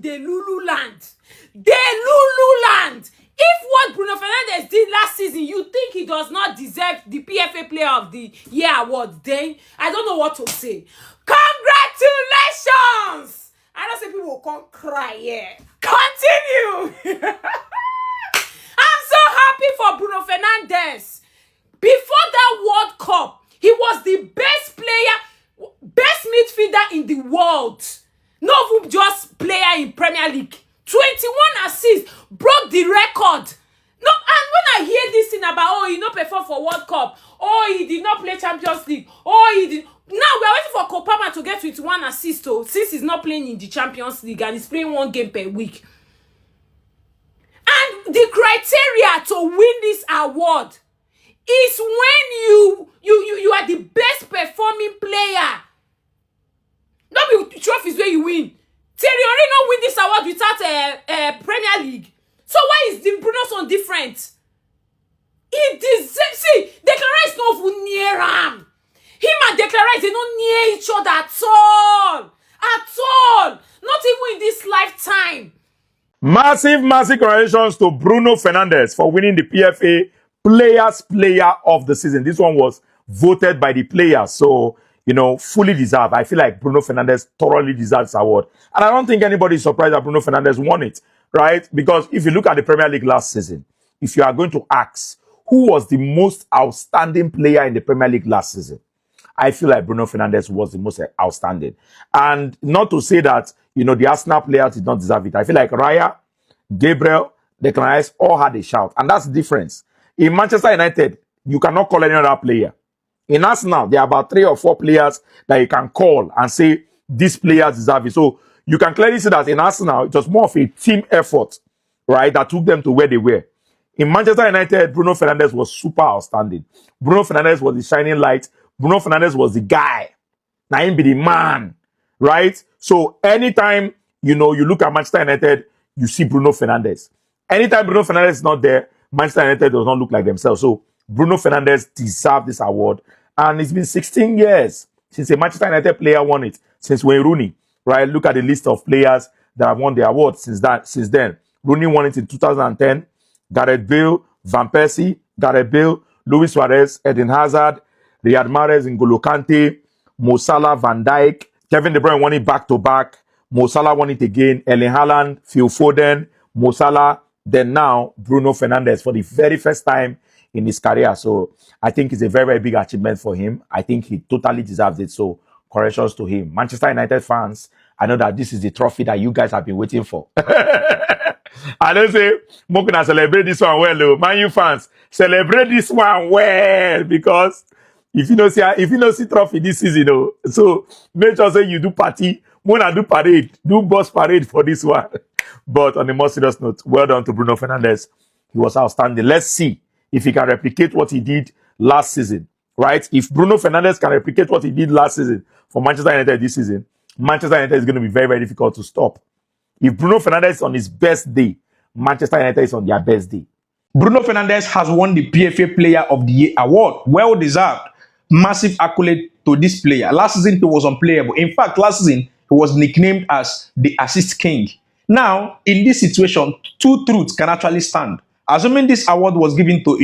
the Lululand. The Lululand. If what Bruno Fernandes did last season, you think he does not deserve the PFA Player of the Year award, then I don't know what to say. Congratulations! I know some people will come cry here. Continue. I'm so happy for Bruno Fernandes. Before that World Cup, he was the best player, best midfielder in the world. Not even just player in Premier League. 21 assists, broke the record. No, and when I hear this thing about, oh, he not perform for World Cup, oh, he did not play Champions League, oh, he did. Now we are waiting for Kopama to get 21 assists, oh, since he's not playing in the Champions League and he's playing 1 game per week. And the criteria to win this award is when you are the best performing player. Not be trophies where you win. Thierry Henry not win this award without a Premier League. So why is the Bruno's one different? He deserves. See, Declan is not even near him. Him and Declan they not near each other at all. At all. Not even in this lifetime. Massive congratulations to Bruno Fernandes for winning the PFA Players Player of the season. This one was voted by the players. So, you know, fully deserved. I feel like Bruno Fernandes thoroughly deserves this award. And I don't think anybody is surprised that Bruno Fernandes won it, right? Because if you look at the Premier League last season, if you are going to ask who was the most outstanding player in the Premier League last season, I feel like Bruno Fernandes was the most outstanding. And not to say that, you know, the Arsenal players did not deserve it. I feel like Raya, Gabriel, Declan Rice all had a shout. And that's the difference. In Manchester United, you cannot call any other player. In Arsenal, there are about 3 or 4 players that you can call and say, these players deserve it. So you can clearly see that in Arsenal, it was more of a team effort, right, that took them to where they were. In Manchester United, Bruno Fernandes was super outstanding. Bruno Fernandes was the shining light. Bruno Fernandes was the guy. Now him be the man, right? So anytime, you know, you look at Manchester United, you see Bruno Fernandes. Anytime Bruno Fernandes is not there, Manchester United does not look like themselves. So Bruno Fernandes deserved this award. And it's been 16 years since a Manchester United player won it, since Wayne Rooney, right? Look at the list of players that have won the award since then. Rooney won it in 2010. Gareth Bale, Van Persie, Gareth Bale, Luis Suarez, Eden Hazard, Riyad Mahrez, N'Golo Kante, Mo Salah, Van Dijk, Kevin De Bruyne won it back-to-back. Mo Salah won it again. Erling Haaland, Phil Foden, Mo Salah. Then now, Bruno Fernandes for the very first time in his career. So I think it's a very, very big achievement for him. I think he totally deserves it. So congratulations to him. Manchester United fans, I know that this is the trophy that you guys have been waiting for. I don't say, we're gonna celebrate this one well, Man U fans, celebrate this one well, because if you don't see trophy this season, so make sure say you do party, Mona do parade, do bus parade for this one. But on a more serious note, well done to Bruno Fernandes. He was outstanding. Let's see if he can replicate what he did last season, right? If Bruno Fernandes can replicate what he did last season for Manchester United this season, Manchester United is going to be very, very difficult to stop. If Bruno Fernandes is on his best day, Manchester United is on their best day. Bruno Fernandes has won the PFA Player of the Year award. Well deserved. Massive accolade to this player. Last season, he was unplayable. In fact, last season, he was nicknamed as the assist king. Now, in this situation, 2 truths can actually stand. Assuming this award was given to,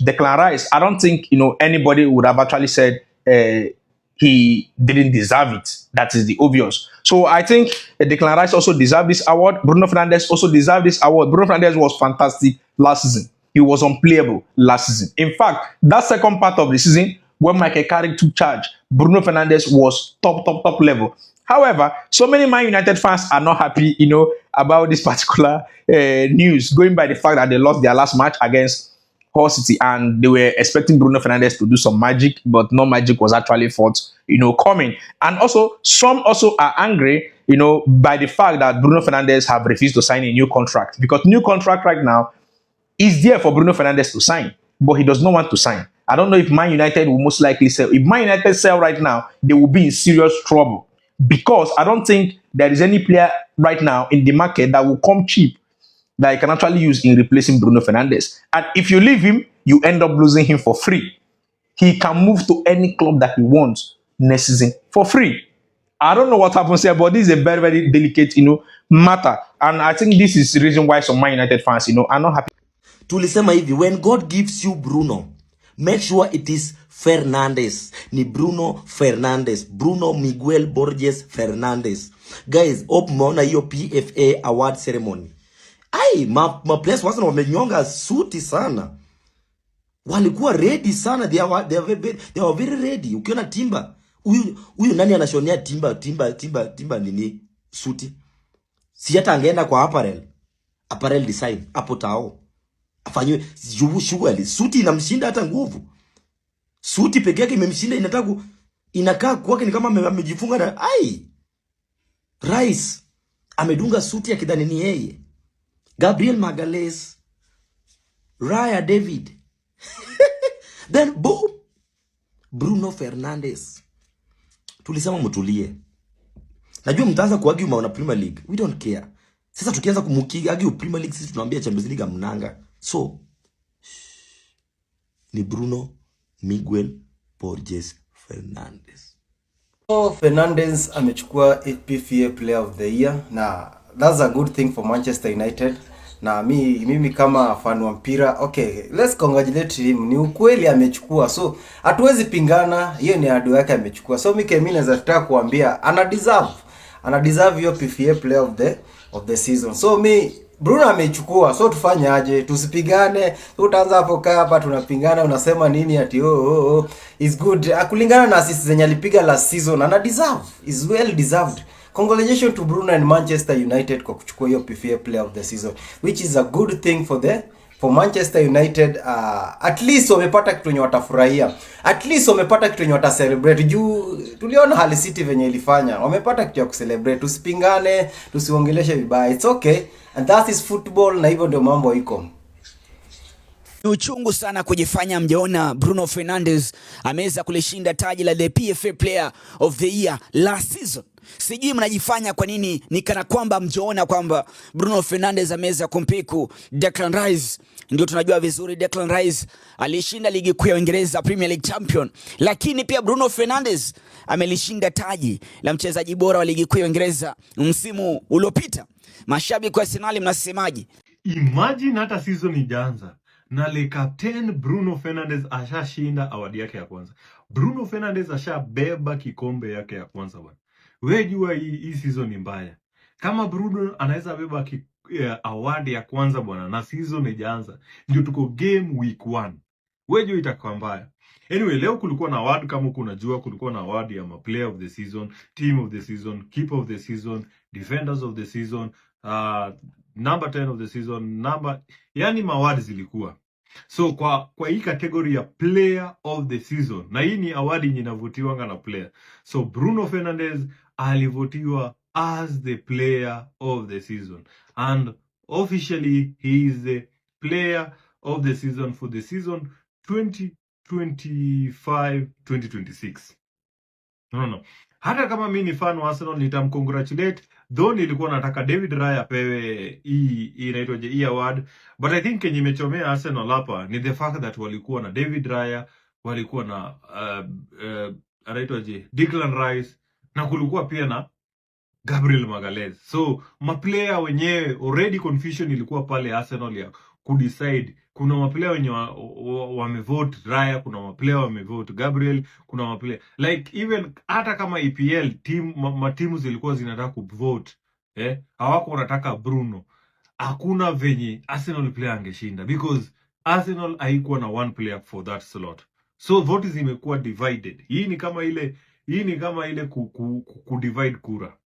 Declan Rice, I don't think, anybody would have actually said he didn't deserve it. That is the obvious. So I think Declan Rice also deserved this award. Bruno Fernandes also deserved this award. Bruno Fernandes was fantastic last season. He was unplayable last season. In fact, that second part of the season, when Michael Carrick took charge, Bruno Fernandes was top level. However, so many Man United fans are not happy, about this particular news, going by the fact that they lost their last match against Hull City, and they were expecting Bruno Fernandes to do some magic, but no magic was actually coming. And also, some also are angry, by the fact that Bruno Fernandes have refused to sign a new contract, because new contract right now is there for Bruno Fernandes to sign, but he does not want to sign. I don't know if Man United will most likely sell. If Man United sell right now, they will be in serious trouble, because I don't think there is any player right now in the market that will come cheap that you can actually use in replacing Bruno Fernandes. And if you leave him, you end up losing him for free. He can move to any club that he wants next season for free. I don't know what happens here, but this is a very, very delicate, matter. And I think this is the reason why some Man United fans, are not happy. Tulisema hivi, when God gives you Bruno, make sure it is Fernandes. Ni Bruno Fernandes. Bruno Miguel Borges Fernandes. Guys, hope mmeona hiyo PFA award ceremony. Ma players wasana wamenyonga suti sana. Walikuwa ready sana. They were very ready. Ukiona Timba, huyu nani anashonea Timba nini suti? Si hata angeenda kwa apparel design hapo tao. Afanywe shughuli. Suti inamshinda hata nguvu. Suti peke yake imemshinda, inakaa kwake ni kama amejifunga na Rice amedunga suti akidhani ni yeye. Gabriel Magalhaes, Raya David. Then boom, Bruno Fernandes. Tulisema mtulie. Najua mtaanza kuargue maana Premier League. We don't care. Sasa tukianza argue Premier League, sisi tunaambia Champions League mnanga. So ni Bruno Miguel Borges Fernandes. Fernandes amechukua PFA Player of the Year, na that's a good thing for Manchester United. Na mimi kama fan wa mpira, okay, let's congratulate him. Ni ukweli amechukua, so hatuwezi pingana, hiyo ni ado yake amechukua. So mimi naweza taka kuambia ana deserve hiyo PFA Player of the season. So Bruno amechukua, so tufanye aje? Tusipigane. Utaanza hapo hapa tunapingana, unasema nini ati is good. Kulingana na assist zenye alipiga last season, ana deserve. Is well deserved. Congratulations to Bruno and Manchester United kwa kuchukua hiyo PFA Player of the season, which is a good thing for Manchester United. At least wamepata kitu yenye watafurahia. At least wamepata kitu yenye watacelebrate. Juu tuliona Hull City venye ilifanya. Wamepata kitu ya kucelebrate. Tusipingane, tusiongeleshe vibaya. It's okay. And that is football, na hivyo ndio mambo iko. Ni uchungu sana kujifanya mjaona Bruno Fernandes ameweza kulishinda taji la the PFA Player of the Year last season. Sijui mnajifanya kwa nini ni kana kwamba mjaona kwamba Bruno Fernandes ameweza kumpiku Declan Rice. Ndio tunajua vizuri Declan Rice alishinda ligi kuu ya Uingereza, Premier League champion. Lakini pia Bruno Fernandes amelishinda taji la mchezaji bora wa ligi kuu ya Uingereza msimu uliopita. Mashabiki wa Arsenal mnasemaje? Imagine hata season ijaanza na le captain Bruno Fernandes ashashinda award yake ya kwanza. Bruno Fernandes ashabeba kikombe yake ya kwanza bwana. Wewe jua hii season ni mbaya. Kama Bruno anaweza beba award ya kwanza bwana na season ijaanza, ndio tuko game week 1. Wewe jua itakuwa mbaya. Anyway, leo kulikuwa na award, kama unajua kulikuwa na award ya player of the season, team of the season, keeper of the season, defenders of the season, number 10 of the season, yani maward zilikuwa. So kwa hii category ya player of the season, na hii ni award yenye inavutiwa na player. So Bruno Fernandes alivutiwa as the player of the season, and officially he is the player of the season for the season 2025-2026. No. Hata kama mimi ni fan wa Arsenal nitamcongratulate, though nilikuwa nataka David Raya apewe hii inaitwaje hii award, but I think kenye imechomea Arsenal hapa ni the fact that walikuwa na David Raya, walikuwa na anaitwaje Declan Rice, na kulikuwa pia na Gabriel Magalhaes. So maplayer wenyewe already confusion ilikuwa pale Arsenal ya kudecide. Kuna maplayer wenye wamevote Raya, kuna maplayer wamevote Gabriel, kuna maplayer like even hata kama EPL matimu zilikuwa zinataka kuvote, hawako wanataka Bruno. Hakuna venye Arsenal player angeshinda because Arsenal haikuwa na one player for that slot. So vote zimekuwa divided. Hii ni kama ile ku-divide kura.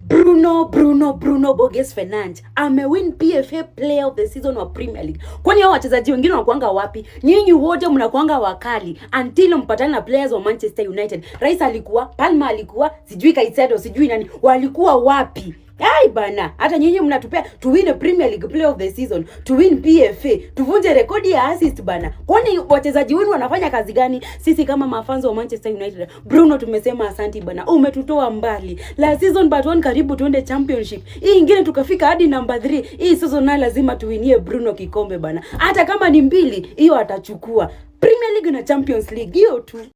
Bruno Borges Fernandes amewin PFA Player of the Season wa Premier League. Kwani hao wachezaji wengine wanakuanga wapi? Nyinyi wote mnakuanga wakali until mpatane na players wa Manchester United. Rice alikuwa, Palmer alikuwa, sijui Kaisedo, sijui nani. Walikuwa wapi? Bana, hata nyinyi mnatupea to win a Premier League Player of the Season, to win PFA, tuvunje rekodi ya assist bana. Kwani wachezaji wenu wanafanya kazi gani? Sisi kama mafans wa Manchester United, Bruno tumesema asante bana. Umetutoa mbali. La season but one karibu tuende championship. Hii ingine tukafika hadi number 3. Hii season na lazima tuwinie Bruno kikombe bana. Hata kama ni 2, hiyo atachukua. Premier League na Champions League hiyo tu.